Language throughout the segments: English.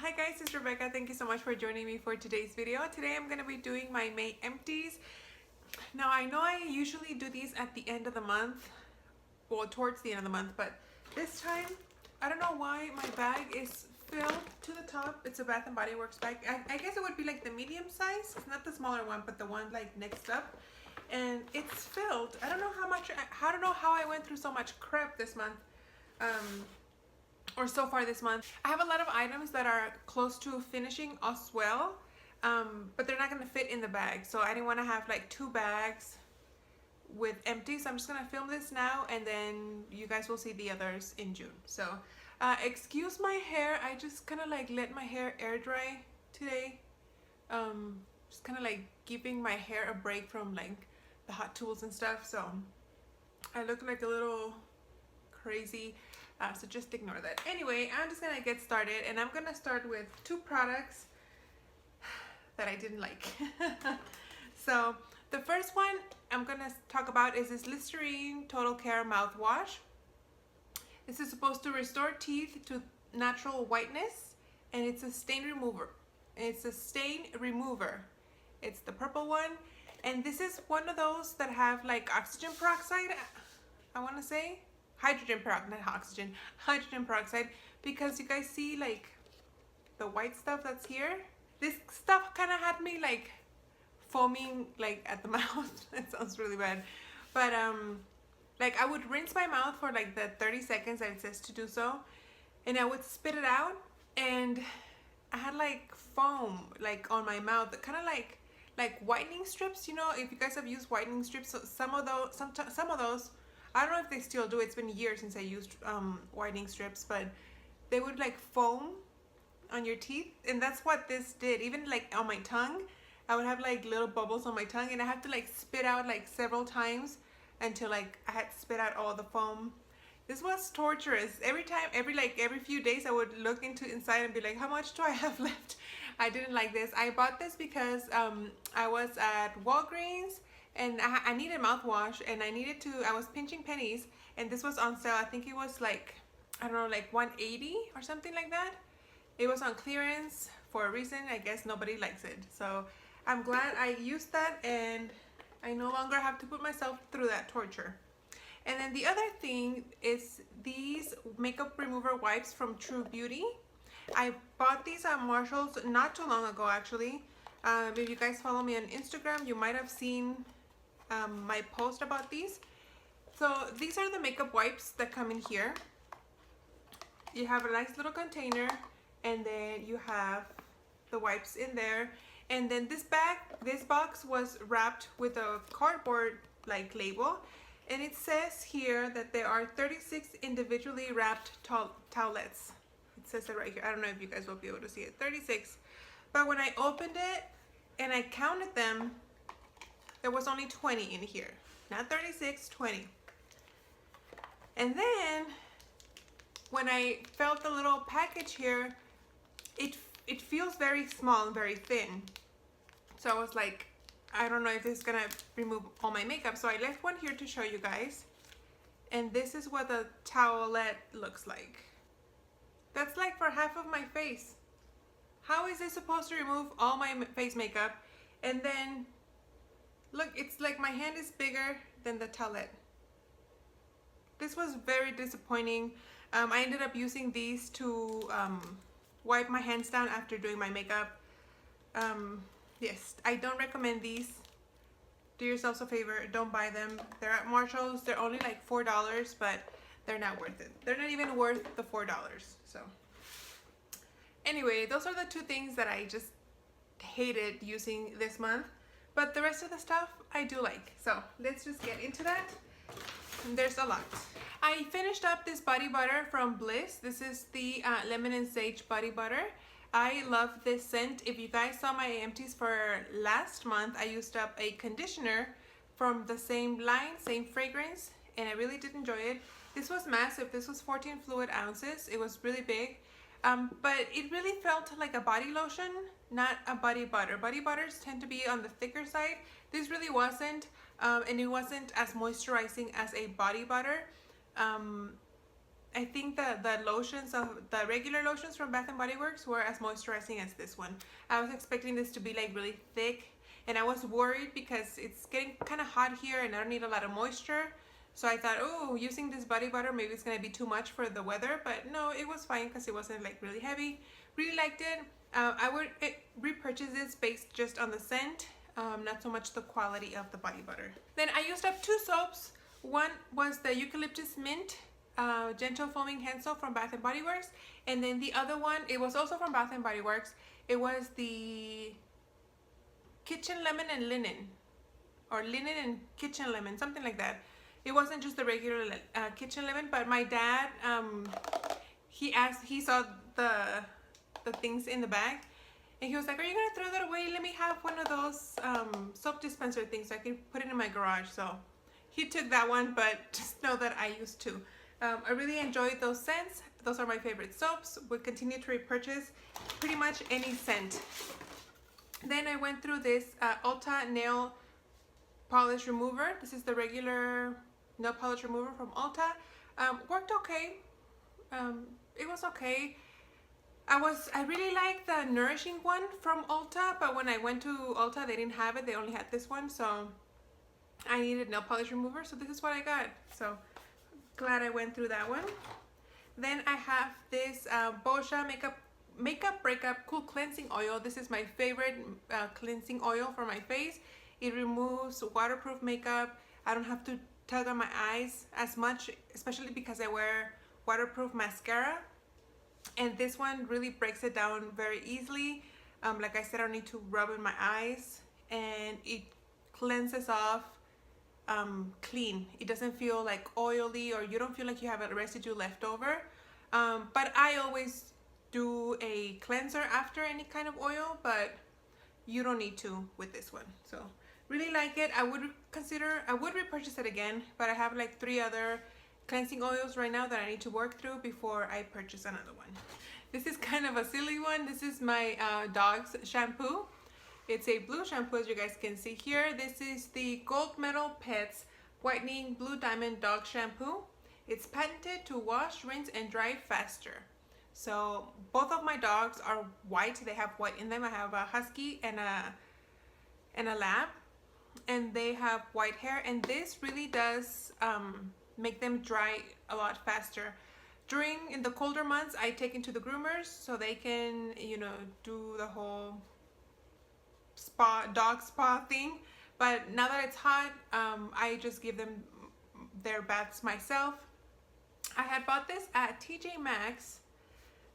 Hi guys, it's Rebecca. Thank you so much for joining me for today's video. Today I'm going to be doing my May empties. Now I know I usually do these at the end of the month, well towards the end of the month, but this time I don't know why my bag is filled to the top. It's a Bath and Body Works bag. I guess it would be like the medium size. It's not the smaller one, but the one like next up. And it's filled. I don't know how I went through so much crap this month. Or so far this month. I have a lot of items that are close to finishing as well, but they're not going to fit in the bag, so I didn't want to have like two bags with empties. So I'm just going to film this now and then you guys will see the others in June. So excuse my hair, I just kind of like let my hair air dry today, just kind of like giving my hair a break from like the hot tools and stuff, so I look like a little crazy. So just ignore that. Anyway, I'm just gonna get started, and I'm gonna start with two products that I didn't like. So the first one I'm gonna talk about is this Listerine Total Care mouthwash. This is supposed to restore teeth to natural whiteness, and it's a stain remover. It's the purple one, and this is one of those that have like oxygen peroxide, I want to say. Hydrogen peroxide, not oxygen, hydrogen peroxide, because you guys see like the white stuff that's here. This stuff kind of had me like foaming like at the mouth. It sounds really bad, but like I would rinse my mouth for like the 30 seconds that it says to do so, and I would spit it out, and I had like foam like on my mouth, kind of like whitening strips. You know, if you guys have used whitening strips, so some of those. I don't know if they still do. It's been years since I used whitening strips, but they would like foam on your teeth, and that's what this did. Even like on my tongue, I would have like little bubbles on my tongue, and I had to like spit out like several times until like I had spit out all the foam. This was torturous. Every few days I would look inside and be like, how much do I have left? I didn't like this. I bought this because I was at Walgreens, and I needed mouthwash, and I was pinching pennies, and this was on sale. I think it was like, I don't know, like 180 or something like that. It was on clearance for a reason. I guess nobody likes it. So I'm glad I used that, and I no longer have to put myself through that torture. And then the other thing is these makeup remover wipes from True Beauty. I bought these at Marshall's not too long ago, actually. If you guys follow me on Instagram, you might have seen my post about these. So these are the makeup wipes that come in here. You have a nice little container, and then you have the wipes in there, and then this box was wrapped with a cardboard like label, and it says here that there are 36 individually wrapped towelettes. It says it right here. I don't know if you guys will be able to see it. 36. But when I opened it and I counted them, there was only 20 in here. Not 36, 20. And then when I felt the little package here, it feels very small and very thin. So I was like, I don't know if this is gonna remove all my makeup. So I left one here to show you guys. And this is what the towelette looks like. That's like for half of my face. How is this supposed to remove all my face makeup? And then look, it's like my hand is bigger than the towelette. This was very disappointing. I ended up using these to wipe my hands down after doing my makeup. Yes, I don't recommend these. Do yourselves a favor, don't buy them. They're at Marshall's. They're only like $4, but they're not worth it. They're not even worth the $4. So anyway, those are the two things that I just hated using this month. But the rest of the stuff I do like. So let's just get into that. There's a lot. I finished up this body butter from Bliss. This is the lemon and sage body butter. I love this scent. If you guys saw my empties for last month, I used up a conditioner from the same line, same fragrance, and I really did enjoy it. This was massive. This was 14 fluid ounces. It was really big. But it really felt like a body lotion, not a body butter. Body butters tend to be on the thicker side. This really wasn't, and it wasn't as moisturizing as a body butter. I think the lotions of the regular lotions from Bath and Body Works were as moisturizing as this one. I was expecting this to be like really thick, and I was worried because it's getting kind of hot here and I don't need a lot of moisture. So I thought, oh, using this body butter, maybe it's gonna be too much for the weather, but no, it was fine because it wasn't like really heavy. Really liked it. I would repurchase this based just on the scent, not so much the quality of the body butter. Then I used up 2 soaps. One was the Eucalyptus Mint Gentle Foaming Hand Soap from Bath and Body Works, and then the other one, it was also from Bath and Body Works. It was the Kitchen Lemon and Linen, or Linen and Kitchen Lemon, something like that. It wasn't just the regular kitchen lemon, but my dad, he saw the things in the bag, and he was like, "Are you gonna throw that away? Let me have one of those soap dispenser things so I can put it in my garage." So he took that one, but just know that I used to. I really enjoyed those scents. Those are my favorite soaps. Would continue to repurchase pretty much any scent. Then I went through this Ulta nail polish remover. This is the regular nail polish remover from Ulta. Worked okay. It was okay. I really like the nourishing one from Ulta, but when I went to Ulta, they didn't have it. They only had this one, so I needed nail polish remover, so this is what I got. So glad I went through that one. Then I have this Boscia Makeup Breakup Cool Cleansing Oil. This is my favorite cleansing oil for my face. It removes waterproof makeup. I don't have to tug on my eyes as much, especially because I wear waterproof mascara. And this one really breaks it down very easily. Like I said, I don't need to rub in my eyes, and it cleanses off clean. It doesn't feel like oily, or you don't feel like you have a residue left over. But I always do a cleanser after any kind of oil, but you don't need to with this one. So really like it. I would repurchase it again, but I have like 3 other cleansing oils right now that I need to work through before I purchase another one. This is kind of a silly one. This is my dog's shampoo. It's a blue shampoo, as you guys can see here. This is the Gold Medal Pets Whitening Blue Diamond Dog Shampoo. It's patented to wash, rinse, and dry faster. So both of my dogs are white. They have white in them. I have a husky and a lab, and they have white hair, and this really does make them dry a lot faster. In the colder months, I take into the groomers so they can, do the whole dog spa thing. But now that it's hot, I just give them their baths myself. I had bought this at TJ Maxx.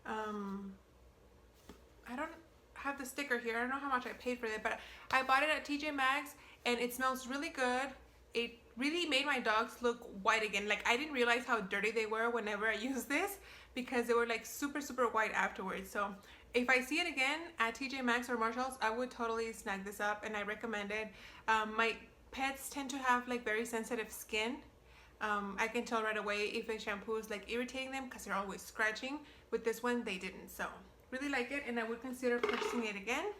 I don't have the sticker here. I don't know how much I paid for it, but I bought it at TJ Maxx, and it smells really good. It really made my dogs look white again. Like, I didn't realize how dirty they were whenever I used this, because they were like super white afterwards. So if I see it again at TJ Maxx or Marshalls, I would totally snag this up, and I recommend it. My pets tend to have like very sensitive skin. I can tell right away if a shampoo is like irritating them because they're always scratching. With this one, they didn't. So really like it, and I would consider purchasing it again.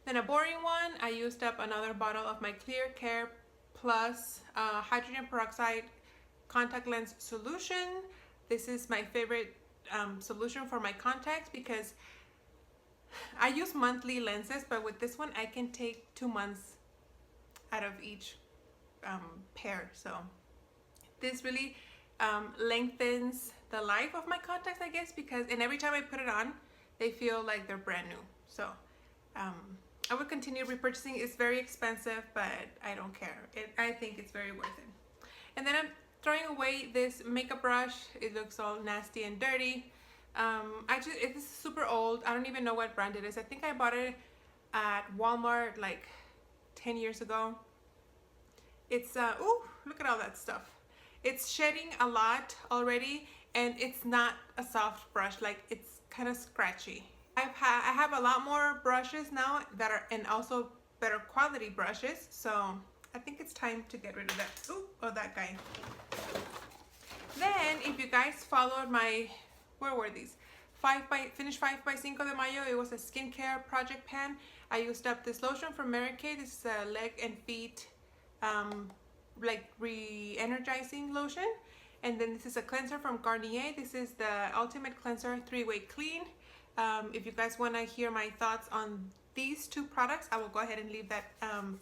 Then a boring one, I used up another bottle of my Clear Care Plus hydrogen peroxide contact lens solution. This is my favorite solution for my contacts, because I use monthly lenses, but with this one I can take 2 months out of each pair. So this really lengthens the life of my contacts, I guess, and every time I put it on, they feel like they're brand new. So I would continue repurchasing. It's very expensive, but I don't care. I think it's very worth it. And then I'm throwing away this makeup brush. It looks all nasty and dirty. It's super old. I don't even know what brand it is. I think I bought it at Walmart like 10 years ago. It's ooh, look at all that stuff. It's shedding a lot already, and it's not a soft brush. Like, it's kind of scratchy. I have a lot more brushes now that are, and also better quality brushes. So I think it's time to get rid of that. Ooh, oh, that guy. Then, if you guys followed my, where were these? Finish 5x Cinco de Mayo. It was a skincare project pan. I used up this lotion from Mary Kay. This is a leg and feet like re-energizing lotion, And then this is a cleanser from Garnier. This is the Ultimate Cleanser 3-Way Clean. If you guys want to hear my thoughts on these two products, I will go ahead and leave that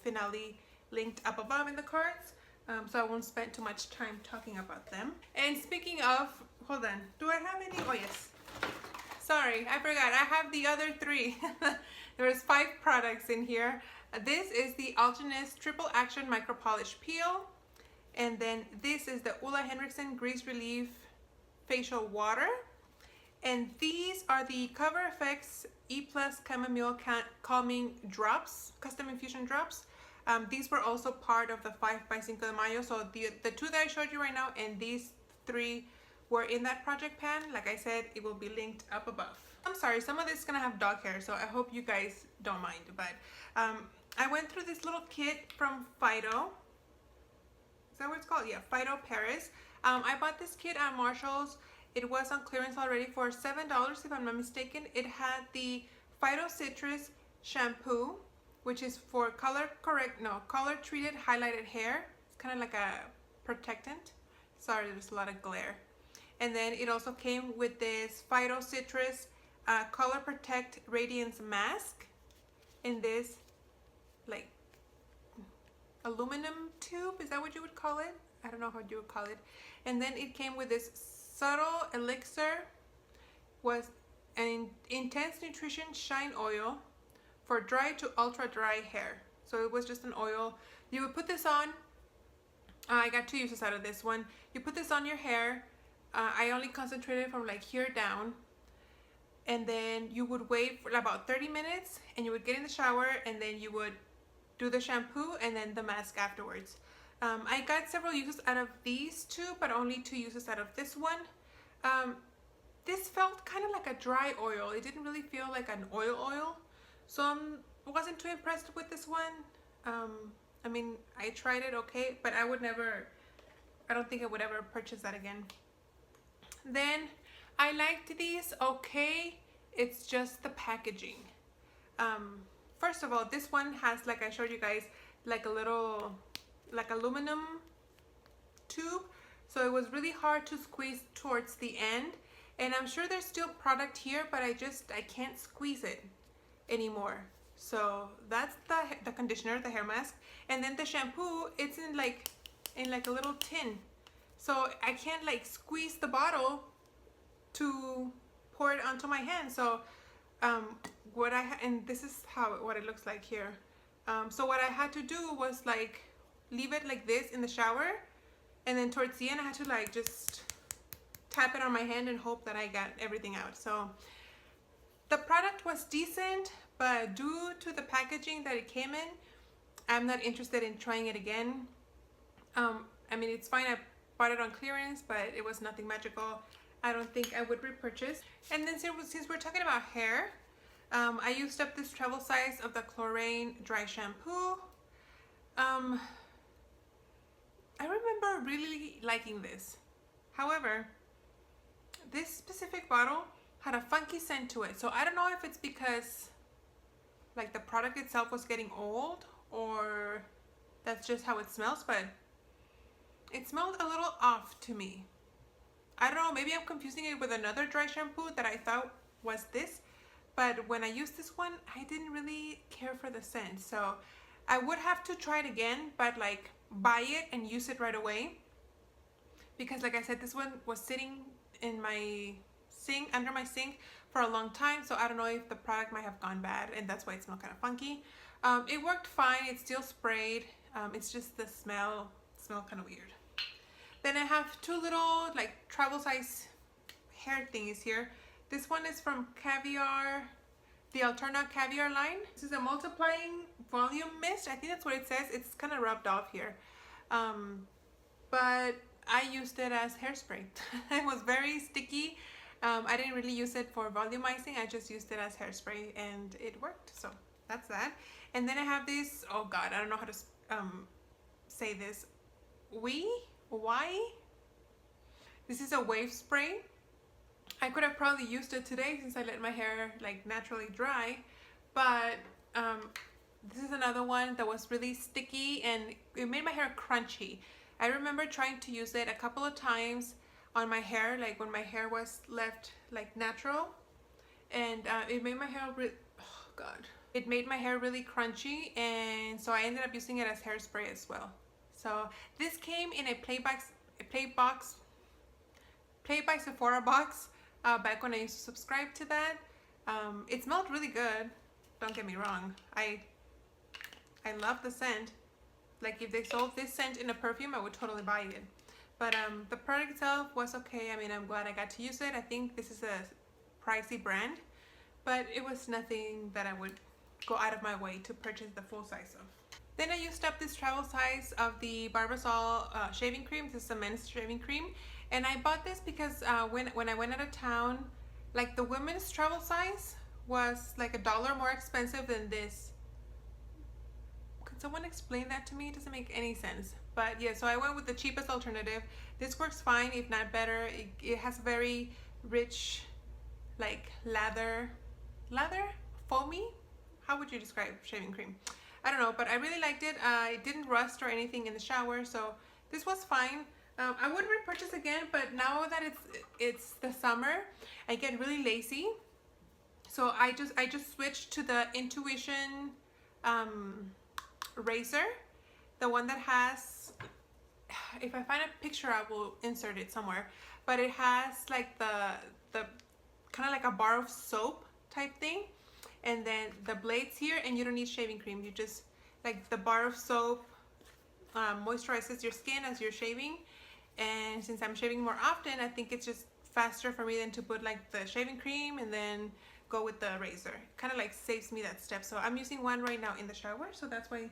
finale linked up above in the cards. So I won't spend too much time talking about them. And speaking of, hold on, do I have any? Oh yes. Sorry, I forgot. I have the other 3. There's 5 products in here. This is the Algenist Triple Action Micro Polish Peel. And then this is the Ulla Henriksen Grease Relief Facial Water. And these are the Cover FX E+ Chamomile Calming Drops, Custom Infusion Drops. These were also part of the 5 by Cinco de Mayo. So the 2 that I showed you right now and these 3 were in that project pan. Like I said, it will be linked up above. I'm sorry, some of this is gonna have dog hair, so I hope you guys don't mind. But I went through this little kit from Fido. Is that what it's called? Yeah, Fido Paris. I bought this kit at Marshall's. It was on clearance already for $7 if I'm not mistaken. It had the Fido Citrus shampoo, which is for color treated highlighted hair. It's kind of like a protectant. Sorry, there's a lot of glare. And then it also came with this Fido Citrus Color Protect Radiance Mask in this like aluminum tube. Is that what you would call it? I don't know how you would call it. And then it came with this Subtle Elixir, was an Intense Nutrition Shine Oil for dry to ultra dry hair. So it was just an oil. You would put this on. I got 2 uses out of this one. You put this on your hair. I only concentrated from like here down. And then you would wait for about 30 minutes and you would get in the shower and then you would do the shampoo and then the mask afterwards. I got several uses out of these 2, but only 2 uses out of this one. This felt kind of like a dry oil. It didn't really feel like an oil. So I wasn't too impressed with this one. I mean, I tried it okay, but I don't think I would ever purchase that again. Then I liked these okay. It's just the packaging. First of all, this one has, like I showed you guys, like a little like aluminum tube, so it was really hard to squeeze towards the end. And I'm sure there's still product here, but I can't squeeze it anymore. So that's the conditioner, the hair mask. And then the shampoo, it's in like a little tin, so I can't like squeeze the bottle to pour it onto my hand. So and this is what it looks like here. So what I had to do was like leave it like this in the shower, and then towards the end I had to like just tap it on my hand and hope that I got everything out. So the product was decent, but due to the packaging that it came in, I'm not interested in trying it again. I mean, it's fine, I bought it on clearance, but it was nothing magical. I don't think I would repurchase. And then since we're talking about hair, I used up this travel size of the Chlorine dry shampoo. I remember really liking this. However, this specific bottle had a funky scent to it. So I don't know if it's because like the product itself was getting old, or that's just how it smells, but it smelled a little off to me. I don't know, maybe I'm confusing it with another dry shampoo that I thought was this, but when I used this one, I didn't really care for the scent. So I would have to try it again, but like buy it and use it right away, because like I said, this one was sitting in my sink, under my sink for a long time, so I don't know if the product might have gone bad and that's why it smelled kind of funky. It worked fine, it still sprayed, it's just the smelled kind of weird. Then I have 2 little like travel size hair thingies here. This one is from Caviar, the Alterna Caviar line. This is a multiplying volume mist. I think that's what it says. It's kind of rubbed off here. But I used it as hairspray. It was very sticky. I didn't really use it for volumizing. I just used it as hairspray and it worked. So that's that. And then I have this, oh God, I don't know how to say this. Why? This is a wave spray. I could have probably used it today since I let my hair like naturally dry, but this is another one that was really sticky and it made my hair crunchy. I remember trying to use it a couple of times on my hair, like when my hair was left like natural, and it made my hair oh god, it made my hair really crunchy, and so I ended up using it as hairspray as well. So this came in a Play by Sephora box back when I used to subscribe to that. It smelled really good, don't get me wrong. I love the scent. Like if they sold this scent in a perfume, I would totally buy it. But the product itself was okay. I mean, I'm glad I got to use it. I think this is a pricey brand, but it was nothing that I would go out of my way to purchase the full size of. Then I used up this travel size of the Barbasol shaving cream. This is a men's shaving cream. And I bought this because when I went out of town, like the women's travel size was like $1 more expensive than this. Can someone explain that to me? It doesn't make any sense. But yeah, so I went with the cheapest alternative. This works fine, if not better. It has very rich, like lather, foamy? How would you describe shaving cream? I don't know, but I really liked it. It didn't rust or anything in the shower, so this was fine. I would repurchase again, but now that it's the summer, I get really lazy. So I just switched to the Intuition razor, the one that has, if I find a picture I will insert it somewhere, but it has like the kind of like a bar of soap type thing, and then the blades here, and you don't need shaving cream. You just, like, the bar of soap moisturizes your skin as you're shaving, and since I'm shaving more often, I think it's just faster for me than to put like the shaving cream and then go with the razor. Kind of like saves me that step. So I'm using one right now in the shower, so that's why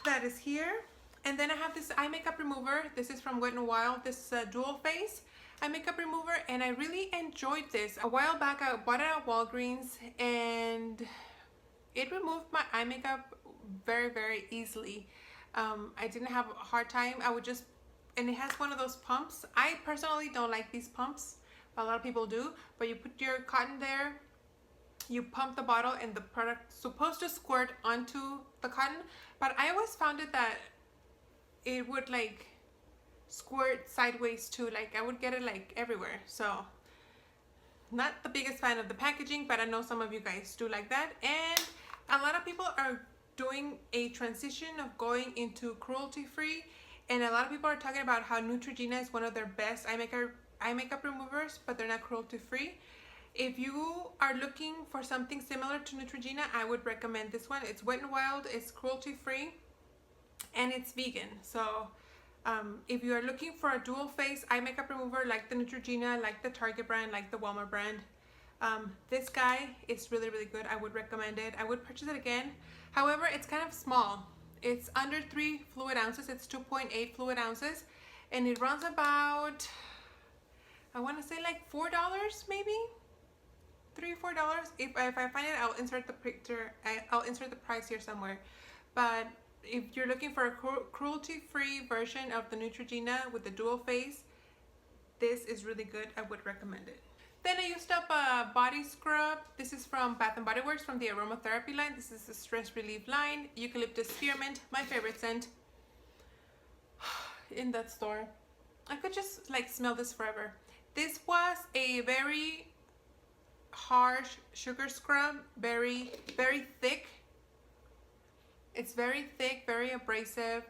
that is here. And then I have this eye makeup remover. This is from Wet n Wild. This is a dual face eye makeup remover, and I really enjoyed this. A while back I bought it at Walgreens, and it removed my eye makeup very easily. I didn't have a hard time. I would just, and it has one of those pumps. I personally don't like these pumps. A lot of people do, but you put your cotton there, you pump the bottle, and the product's supposed to squirt onto the cotton, but I always found it that it would like squirt sideways too. Like I would get it like everywhere. So not the biggest fan of the packaging, but I know some of you guys do like that. And a lot of people are doing a transition of going into cruelty-free, and a lot of people are talking about how Neutrogena is one of their best eye makeup removers, but they're not cruelty-free. If you are looking for something similar to Neutrogena, I would recommend this one. It's Wet n Wild, it's cruelty-free, and it's vegan. So if you are looking for a dual face eye makeup remover like the Neutrogena, like the Target brand, like the Walmart brand, this guy is really good. I would recommend it. I would purchase it again. However, it's kind of small. It's under 3 fluid ounces. It's 2.8 fluid ounces, and it runs about, I want to say like $4 maybe, $3 or $4. If I find it, I'll insert the picture. I'll insert the price here somewhere. But if you're looking for a cruelty-free version of the Neutrogena with the dual face, this is really good. I would recommend it. Then I used up a body scrub. This is from Bath & Body Works, from the aromatherapy line. This is the stress relief line. Eucalyptus spearmint, my favorite scent in that store. I could just like smell this forever. This was a very harsh sugar scrub, very thick. It's very thick, very abrasive,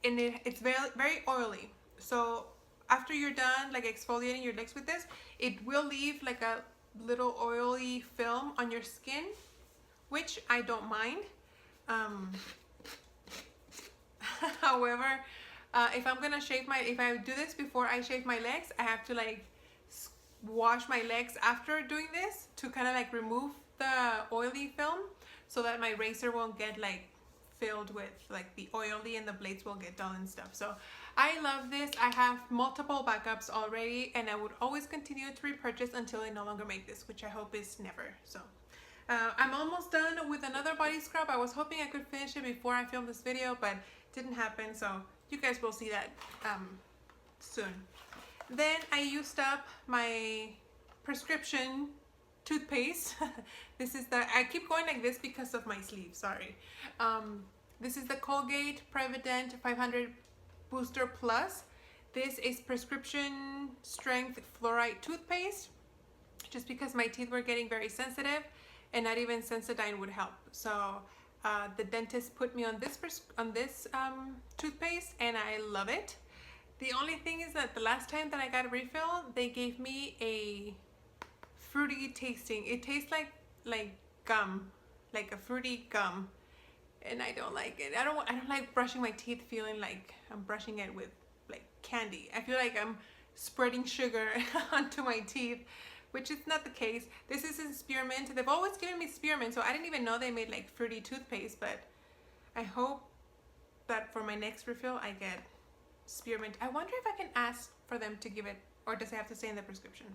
it's very oily. So after you're done like exfoliating your legs with this, it will leave like a little oily film on your skin, which I don't mind. However, if I'm gonna shave if I do this before I shave my legs, I have to like wash my legs after doing this to kind of like remove the oily film, so that my razor won't get like filled with like the oily and the blades will get dull and stuff. So I love this. I have multiple backups already, and I would always continue to repurchase until I no longer make this, which I hope is never. So I'm almost done with another body scrub. I was hoping I could finish it before I filmed this video, but didn't happen, so you guys will see that soon. Then I used up my prescription toothpaste. This is I keep going like this because of my sleeve, sorry. This is the Colgate Prevident 500 Booster Plus. This is prescription strength fluoride toothpaste, just because my teeth were getting very sensitive and not even Sensodyne would help. So the dentist put me on this toothpaste and I love it. The only thing is that the last time that I got a refill, they gave me a fruity tasting. It tastes like gum, like a fruity gum, and I don't like it. I don't like brushing my teeth feeling like I'm brushing it with like candy. I feel like I'm spreading sugar onto my teeth, which is not the case. This is in spearmint. They've always given me spearmint, so I didn't even know they made like fruity toothpaste, but I hope that for my next refill I get spearmint. I wonder if I can ask for them to give it, or does it have to stay in the prescription?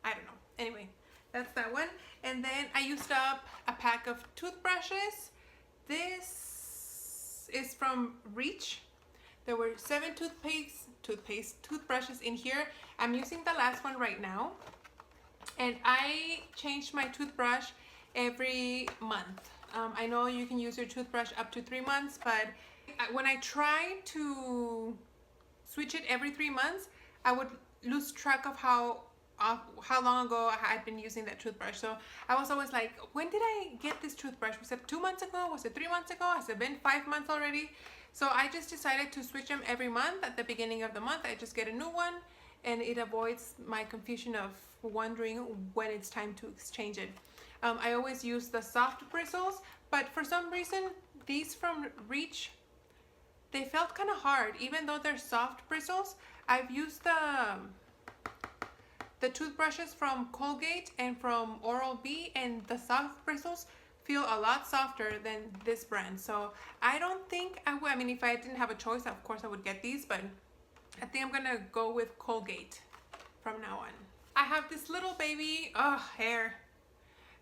I don't know. Anyway, that's that one. And then I used up a pack of toothbrushes. This is from Reach. There were 7 toothbrushes in here. I'm using the last one right now. And I change my toothbrush every month. I know you can use your toothbrush up to 3 months, but when I try to switch it every 3 months, I would lose track of how long ago I had been using that toothbrush. So I was always like, when did I get this toothbrush? Was it 2 months ago? Was it 3 months ago? Has it been 5 months already? So I just decided to switch them every month. At the beginning of the month, I just get a new one, and it avoids my confusion of wondering when it's time to exchange it. I always use the soft bristles, but for some reason, these from Reach, they felt kind of hard, even though they're soft bristles. I've used the toothbrushes from Colgate and from Oral-B, and the soft bristles feel a lot softer than this brand. So I don't think I would, I mean, if I didn't have a choice, of course I would get these, but I think I'm gonna go with Colgate from now on. I have this little baby, hair.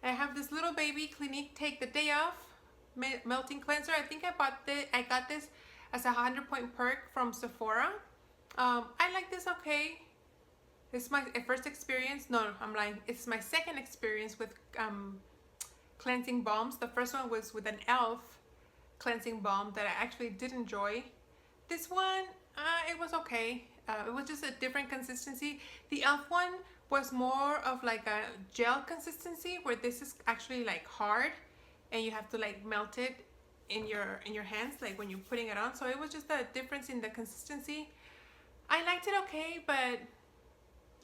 I have this little baby Clinique Take the Day Off melting cleanser. I think I got this as a 100-point perk from Sephora. I like this okay. This is my first experience. No, I'm lying. It's my second experience with cleansing balms. The first one was with an e.l.f. cleansing balm that I actually did enjoy. This one, it was okay. It was just a different consistency. The e.l.f. one was more of like a gel consistency, where this is actually like hard and you have to like melt it in your hands, like when you're putting it on. So it was just a difference in the consistency. I liked it okay, but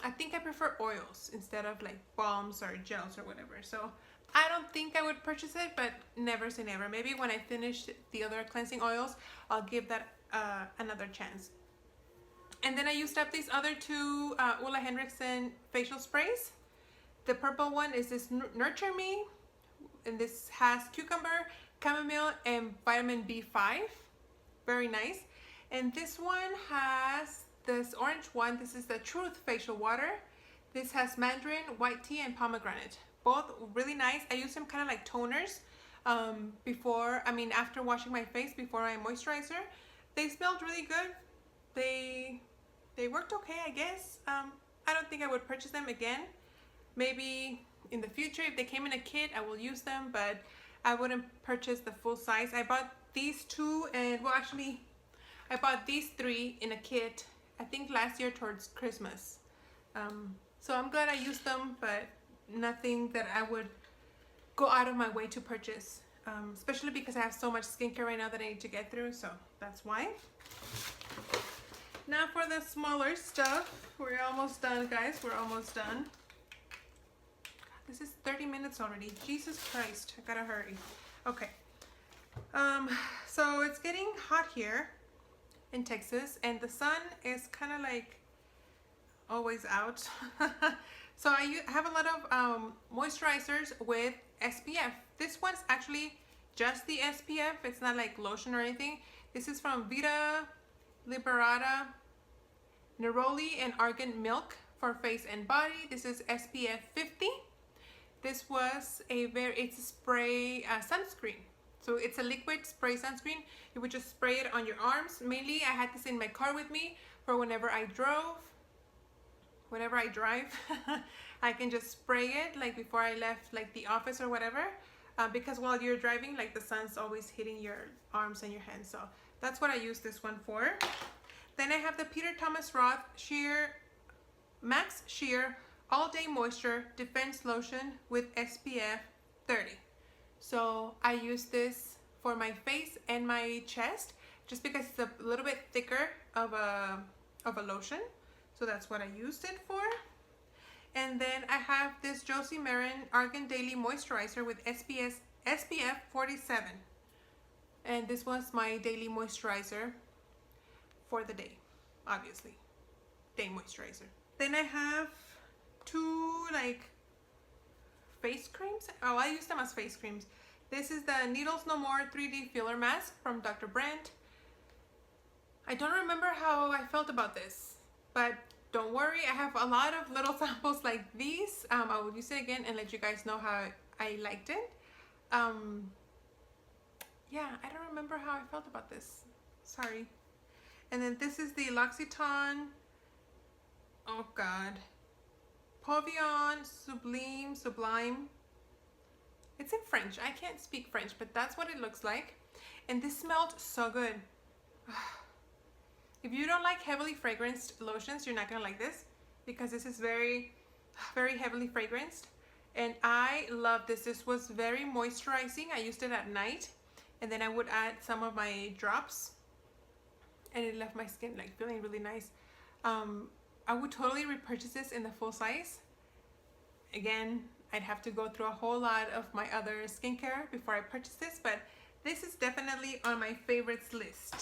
I think I prefer oils instead of like balms or gels or whatever. So I don't think I would purchase it, but never say never. Maybe when I finish the other cleansing oils, I'll give that another chance. And then I used up these other 2 Ulla Henriksen facial sprays. The purple one is this Nurture Me, and this has cucumber, chamomile, and vitamin B5. Very nice. And this one has this orange one. This is the Truth facial water. This has mandarin, white tea, and pomegranate. Both really nice. I use them kind of like toners after washing my face, before my moisturizer. They smelled really good. They worked okay, I guess. I don't think I would purchase them again. Maybe in the future, if they came in a kit, I will use them, but I wouldn't purchase the full size. I bought these 2, and well, actually, I bought these 3 in a kit, I think last year towards Christmas. So I'm glad I used them, but nothing that I would go out of my way to purchase, especially because I have so much skincare right now that I need to get through, so that's why. Now for the smaller stuff. We're almost done, guys. We're almost done. This is 30 minutes already. Jesus Christ, I gotta hurry. Okay. So it's getting hot here in Texas, and the sun is kind of like always out. So I have a lot of moisturizers with SPF. This one's actually just the SPF. It's not like lotion or anything. This is from Vita Liberata Neroli and Argan Milk for face and body. This is SPF 50. This was it's a spray sunscreen. So it's a liquid spray sunscreen. You would just spray it on your arms. Mainly I had this in my car with me for whenever I drive. I can just spray it like before I left like the office or whatever, because while you're driving, like the sun's always hitting your arms and your hands. So that's what I use this one for. Then I have the Peter Thomas Roth Max Sheer All Day Moisture Defense Lotion with SPF 30. So I use this for my face and my chest just because it's a little bit thicker of a lotion. So that's what I used it for. And then I have this Josie Maran Argan Daily Moisturizer with SPF 47. And this was my daily moisturizer for the day, obviously. Day moisturizer. Then I have two like face creams. Oh, I use them as face creams. This is the Needles No More 3D Filler Mask from Dr. Brandt. I don't remember how I felt about this, but don't worry, I have a lot of little samples like these. I will use it again and let you guys know how I liked it. Yeah, I don't remember how I felt about this. Sorry. And then this is the Luxe Etan, oh god, Pavillon Sublime. It's in French. I can't speak French, but that's what it looks like. And this smelled so good. If you don't like heavily fragranced lotions, you're not gonna like this because this is very, very heavily fragranced. And I love this. This was very moisturizing. I used it at night and then I would add some of my drops and it left my skin like feeling really nice. I would totally repurchase this in the full size. Again, I'd have to go through a whole lot of my other skincare before I purchase this, but this is definitely on my favorites list.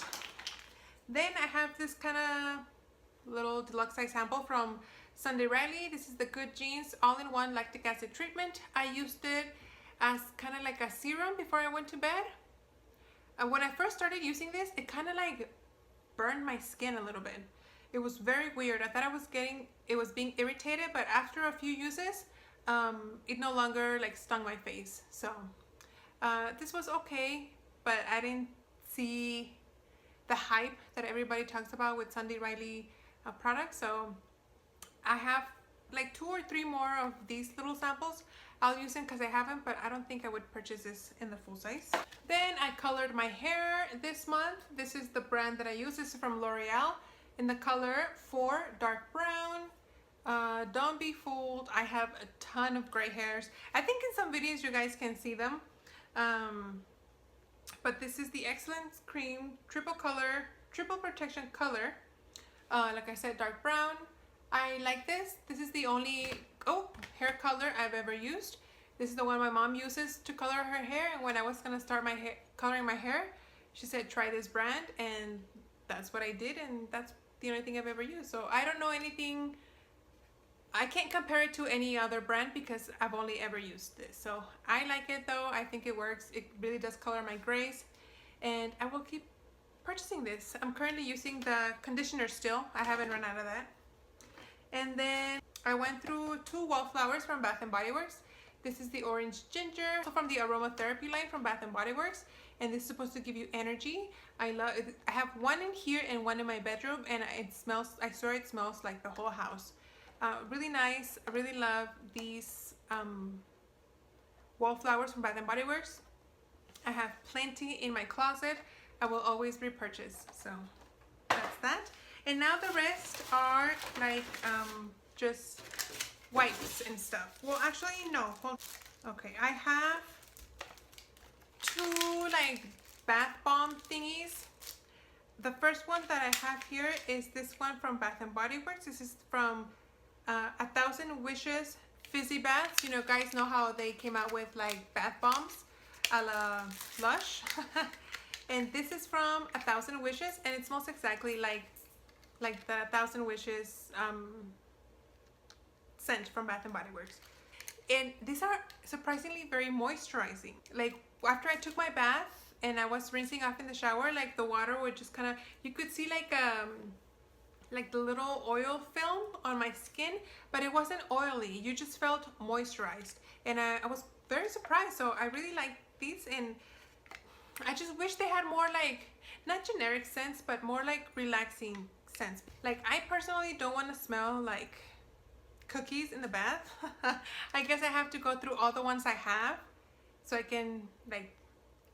Then I have this kind of little deluxe size sample from Sunday Riley. This is the Good Genes All-in-One Lactic Acid Treatment. I used it as kind of like a serum before I went to bed. And when I first started using this, it kind of like burned my skin a little bit. It was very weird. I thought it was being irritated, but after a few uses, it no longer like stung my face. So this was okay, but I didn't see the hype that everybody talks about with Sunday Riley products. So I have like 2 or 3 more of these little samples. I'll use them because I haven't, but I don't think I would purchase this in the full size. Then I colored my hair this month. This is the brand that I use. This is from L'Oreal in the color 4 Dark Brown. Don't be fooled. I have a ton of gray hairs. I think in some videos you guys can see them. But this is the Excellence Cream Triple Protection Color. Like I said, dark brown. I like this. This is the only hair color I've ever used. This is the one my mom uses to color her hair. And when I was gonna start coloring my hair, she said try this brand, and that's what I did. And that's the only thing I've ever used. So I don't know anything. I can't compare it to any other brand because I've only ever used this. So I like it though. I think it works. It really does color my grays, and I will keep purchasing this. I'm currently using the conditioner still. I haven't run out of that. And then I went through 2 wallflowers from Bath & Body Works. This is the Orange Ginger, also from the Aromatherapy line from Bath & Body Works. And this is supposed to give you energy. I love it. I have one in here and one in my bedroom, and it smells, I swear it smells like the whole house. Really nice. I really love these wallflowers from Bath & Body Works. I have plenty in my closet. I will always repurchase. So that's that. And now the rest are like just wipes and stuff. Well, actually, no. Okay, I have 2 like bath bomb thingies. The first one that I have here is this one from Bath & Body Works. This is from 1,000 Wishes Fizzy Baths. You know, guys know how they came out with like bath bombs a la Lush. And this is from 1,000 Wishes, and it smells exactly like the 1,000 Wishes scent from Bath & Body Works. And these are surprisingly very moisturizing. Like after I took my bath and I was rinsing off in the shower, like the water would just kind of, you could see like the little oil film on my skin, but it wasn't oily. You just felt moisturized, and I was very surprised. So I really like these, and I just wish they had more like, not generic scents, but more like relaxing scents. Like I personally don't want to smell like cookies in the bath. I guess I have to go through all the ones I have so I can like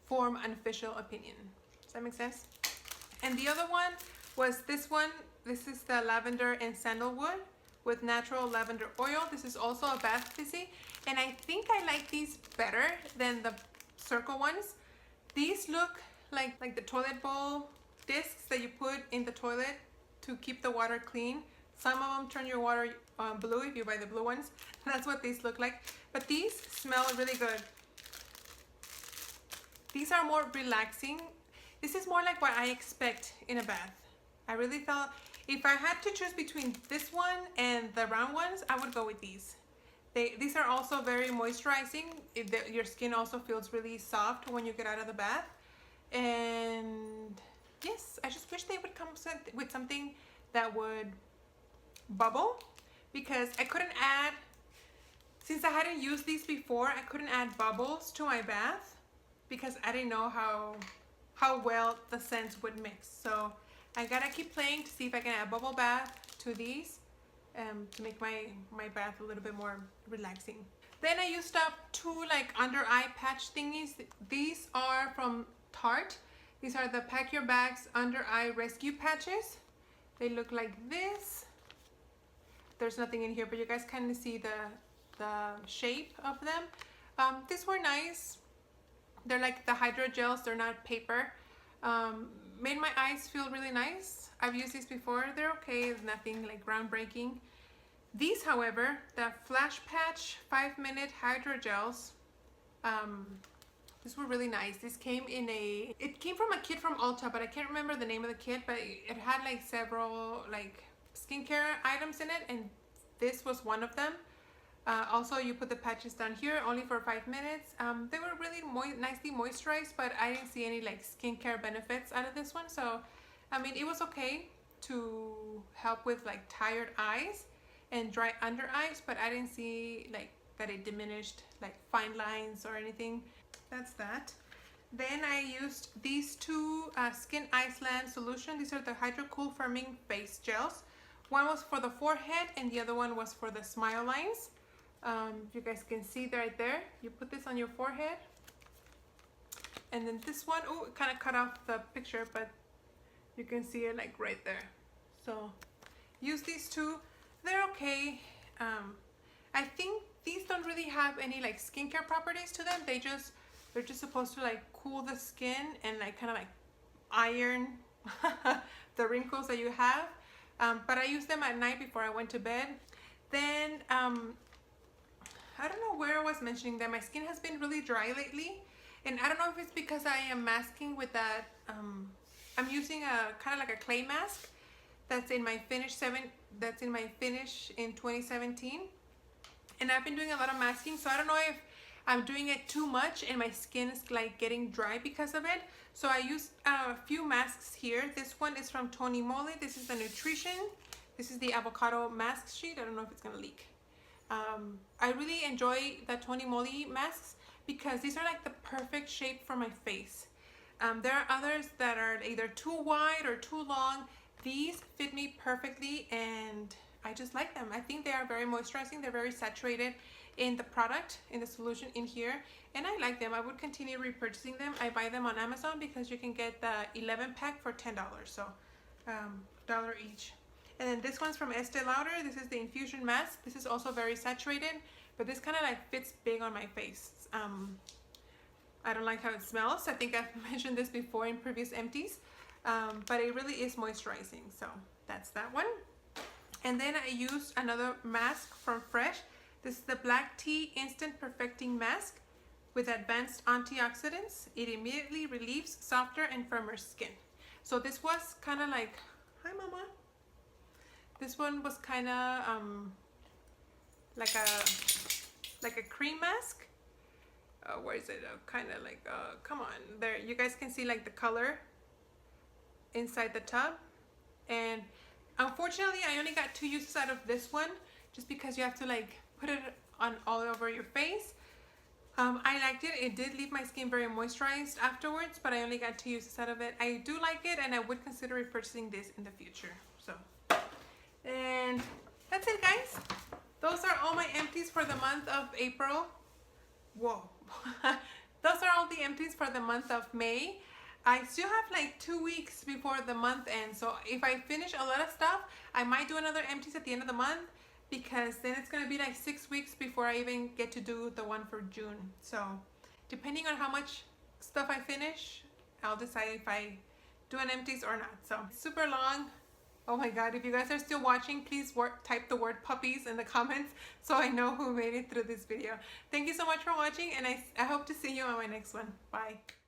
form an official opinion. Does that make sense? And the other one was this one. This is the lavender and sandalwood with natural lavender oil. This is also a bath fizzy, and I think I like these better than the circle ones. These look like the toilet bowl discs that you put in the toilet to keep the water clean. Some of them turn your water blue if you buy the blue ones. That's what these look like. But these smell really good. These are more relaxing. This is more like what I expect in a bath. I really felt if I had to choose between this one and the round ones, I would go with these. These are also very moisturizing. Your skin also feels really soft when you get out of the bath. And yes, I just wish they would come with something that would bubble, because I couldn't add, since I hadn't used these before, I couldn't add bubbles to my bath because I didn't know how well the scents would mix. So I gotta keep playing to see if I can add bubble bath to these to make my bath a little bit more relaxing. Then I used up two like under eye patch thingies. These are from Tarte. These are the Pack Your Bags under eye rescue patches. They look like this. There's nothing in here, but you guys kind of see the shape of them. These were nice. They're like the hydrogels, they're not paper. Made my eyes feel really nice. I've used these before. They're okay, it's nothing like groundbreaking. These, however, the Flash Patch 5-minute hydrogels, these were really nice. This came in it came from a kit from Ulta, but I can't remember the name of the kit, but it had like several like skincare items in it, and this was one of them. Also, you put the patches down here only for 5 minutes. They were really nicely moisturized, but I didn't see any like skincare benefits out of this one. So, I mean, it was okay to help with like tired eyes and dry under eyes, but I didn't see like that it diminished like fine lines or anything. That's that. Then I used these two Skin Iceland solution. These are the Hydro Cool Firming Face Gels. One was for the forehead and the other one was for the smile lines. You guys can see right there. You put this on your forehead. And then this one, oh, it kind of cut off the picture, but you can see it like right there. So use these two. They're okay. I think these don't really have any like skincare properties to them. They're just supposed to like cool the skin and like kind of like iron the wrinkles that you have. But I use them at night before I went to bed. Then I don't know where I was mentioning that my skin has been really dry lately, and I don't know if it's because I am masking with that. I'm using a kind of like a clay mask that's in my finish in 2017, and I've been doing a lot of masking, so I don't know if I'm doing it too much and my skin is like getting dry because of it. So I used a few masks here. This one is from Tony Moly. This is the Nutrition. This is the Avocado Mask sheet. I don't know if it's gonna leak. I really enjoy the Tony Moly masks because these are like the perfect shape for my face. There are others that are either too wide or too long. These fit me perfectly and I just like them. I think they are very moisturizing. They're very saturated in the product, in the solution in here, and I like them. I would continue repurchasing them. I buy them on Amazon because you can get the 11 pack for $10, so $1 each. And then this one's from Estee Lauder. This is the Infusion Mask. This is also very saturated, but this kind of like fits big on my face. I don't like how it smells. I think I've mentioned this before in previous empties, but it really is moisturizing. So that's that one. And then I used another mask from Fresh. This is the Black Tea Instant Perfecting Mask with advanced antioxidants. It immediately relieves softer and firmer skin. So this was kind of like, hi mama. This one was kind of like a cream mask. Where is it? Kind of like, come on, there. You guys can see like the color inside the tub. And unfortunately, I only got 2 uses out of this one, just because you have to like put it on all over your face. I liked it. It did leave my skin very moisturized afterwards, but I only got 2 uses out of it. I do like it, and I would consider repurchasing this in the future. So, and that's it, guys. Those are all my empties for the month of April. Whoa. Those are all the empties for the month of May. I still have like 2 weeks before the month ends. So if I finish a lot of stuff, I might do another empties at the end of the month, because then it's going to be like 6 weeks before I even get to do the one for June. So depending on how much stuff I finish, I'll decide if I do an empties or not. So super long. Oh my god, if you guys are still watching, please type the word puppies in the comments so I know who made it through this video. Thank you so much for watching, and I hope to see you on my next one. Bye.